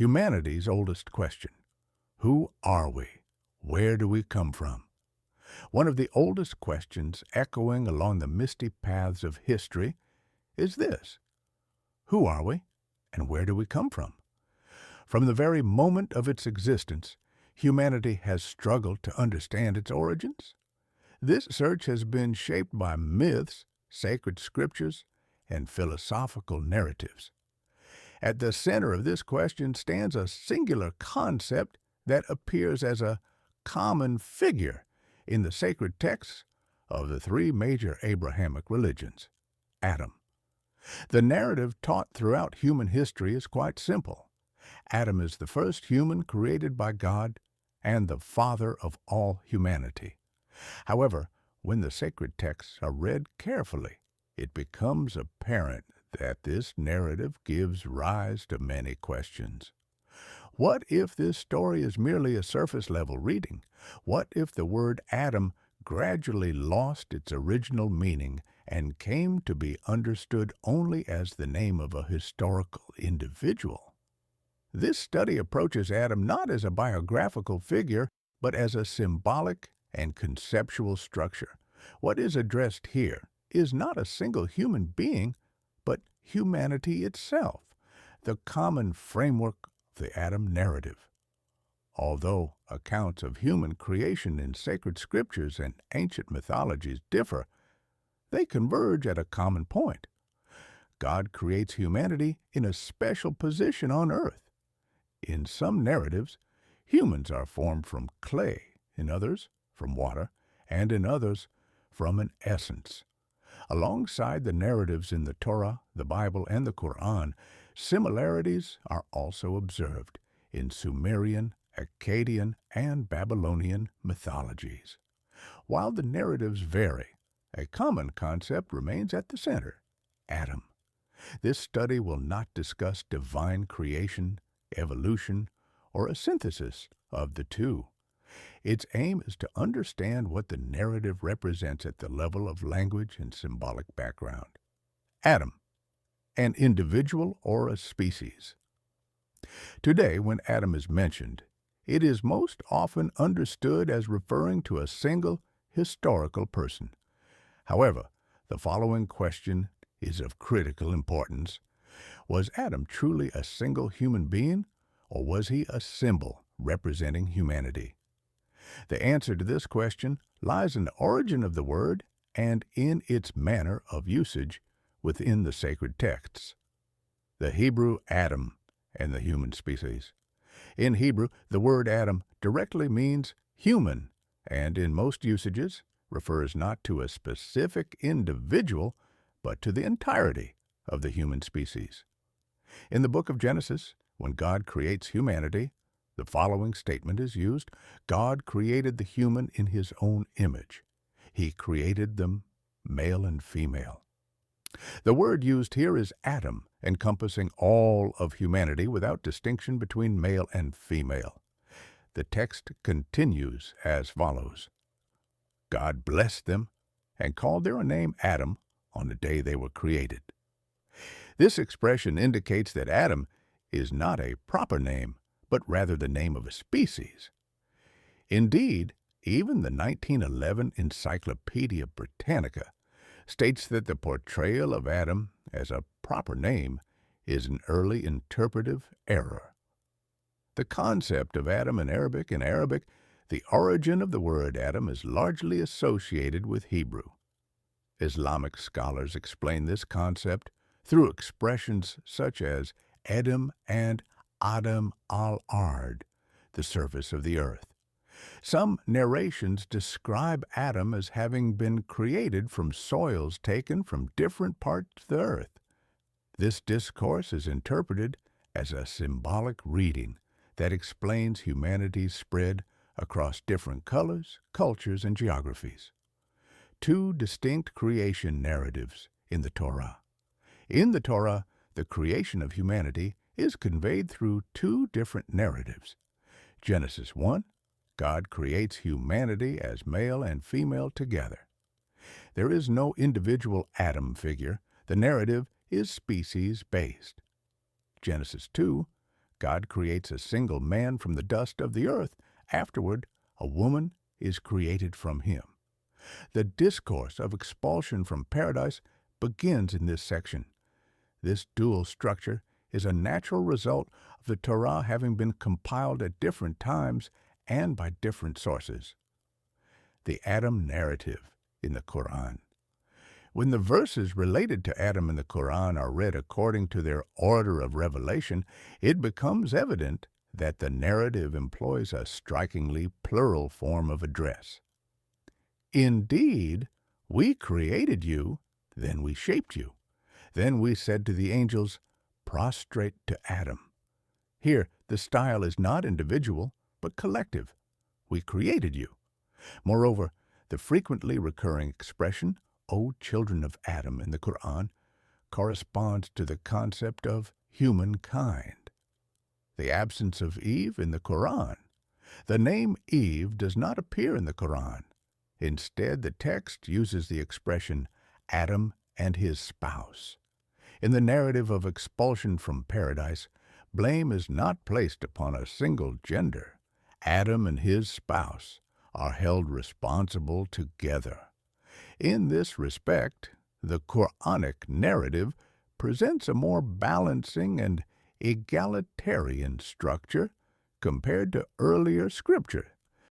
humanity's oldest question. Who are we? Where do we come from? One of the oldest questions echoing along the misty paths of history is this: who are we, and where do we come from? From the very moment of its existence, humanity has struggled to understand its origins. This search has been shaped by myths, sacred scriptures, and philosophical narratives. At the center of this question stands a singular concept that appears as a common figure in the sacred texts of the three major Abrahamic religions: Adam. The narrative taught throughout human history is quite simple. Adam is the first human created by God and the father of all humanity. However, when the sacred texts are read carefully, it becomes apparent that this narrative gives rise to many questions. What if this story is merely a surface-level reading? What if the word Adam gradually lost its original meaning and came to be understood only as the name of a historical individual? This study approaches Adam not as a biographical figure, but as a symbolic and conceptual structure. What is addressed here is not a single human being, but humanity itself, the common framework of the Adam narrative. Although accounts of human creation in sacred scriptures and ancient mythologies differ, they converge at a common point. God creates humanity in a special position on earth. In some narratives, humans are formed from clay, in others, from water, and in others, from an essence. Alongside the narratives in the Torah, the Bible, and the Quran, similarities are also observed in Sumerian, Akkadian, and Babylonian mythologies. While the narratives vary, a common concept remains at the center: Adam. This study will not discuss divine creation, evolution, or a synthesis of the two. Its aim is to understand what the narrative represents at the level of language and symbolic background. Adam, an individual or a species. Today, when Adam is mentioned, it is most often understood as referring to a single historical person. However, the following question is of critical importance. Was Adam truly a single human being, or was he a symbol representing humanity? The answer to this question lies in the origin of the word and in its manner of usage within the sacred texts. The Hebrew Adam and the human species. In Hebrew, the word Adam directly means human, and in most usages refers not to a specific individual, but to the entirety of the human species. In the book of Genesis, when God creates humanity, the following statement is used: God created the human in his own image. He created them male and female. The word used here is Adam, encompassing all of humanity without distinction between male and female. The text continues as follows: God blessed them and called their name Adam on the day they were created. This expression indicates that Adam is not a proper name, but rather the name of a species. Indeed, even the 1911 Encyclopedia Britannica states that the portrayal of Adam as a proper name is an early interpretive error. The concept of Adam in Arabic, the origin of the word Adam is largely associated with Hebrew. Islamic scholars explain this concept through expressions such as Edom and Adam al-Ard, the surface of the earth. Some narrations describe Adam as having been created from soils taken from different parts of the earth. This discourse is interpreted as a symbolic reading that explains humanity's spread across different colors, cultures, and geographies. Two distinct creation narratives in the Torah. In the Torah, the creation of humanity is conveyed through two different narratives. Genesis 1, God creates humanity as male and female together. There is no individual Adam figure. The narrative is species-based. Genesis 2, God creates a single man from the dust of the earth. Afterward, a woman is created from him. The discourse of expulsion from paradise begins in this section. This dual structure is a natural result of the Torah having been compiled at different times and by different sources. The Adam narrative in the Quran. When the verses related to Adam in the Quran are read according to their order of revelation, it becomes evident that the narrative employs a strikingly plural form of address. Indeed, we created you, then we shaped you. Then we said to the angels, prostrate to Adam. Here, the style is not individual, but collective. We created you. Moreover, the frequently recurring expression, O children of Adam, in the Quran, corresponds to the concept of humankind. The absence of Eve in the Quran. The name Eve does not appear in the Quran. Instead, the text uses the expression Adam and his spouse. In the narrative of expulsion from paradise, blame is not placed upon a single gender. Adam and his spouse are held responsible together. In this respect, the Quranic narrative presents a more balancing and egalitarian structure compared to earlier scripture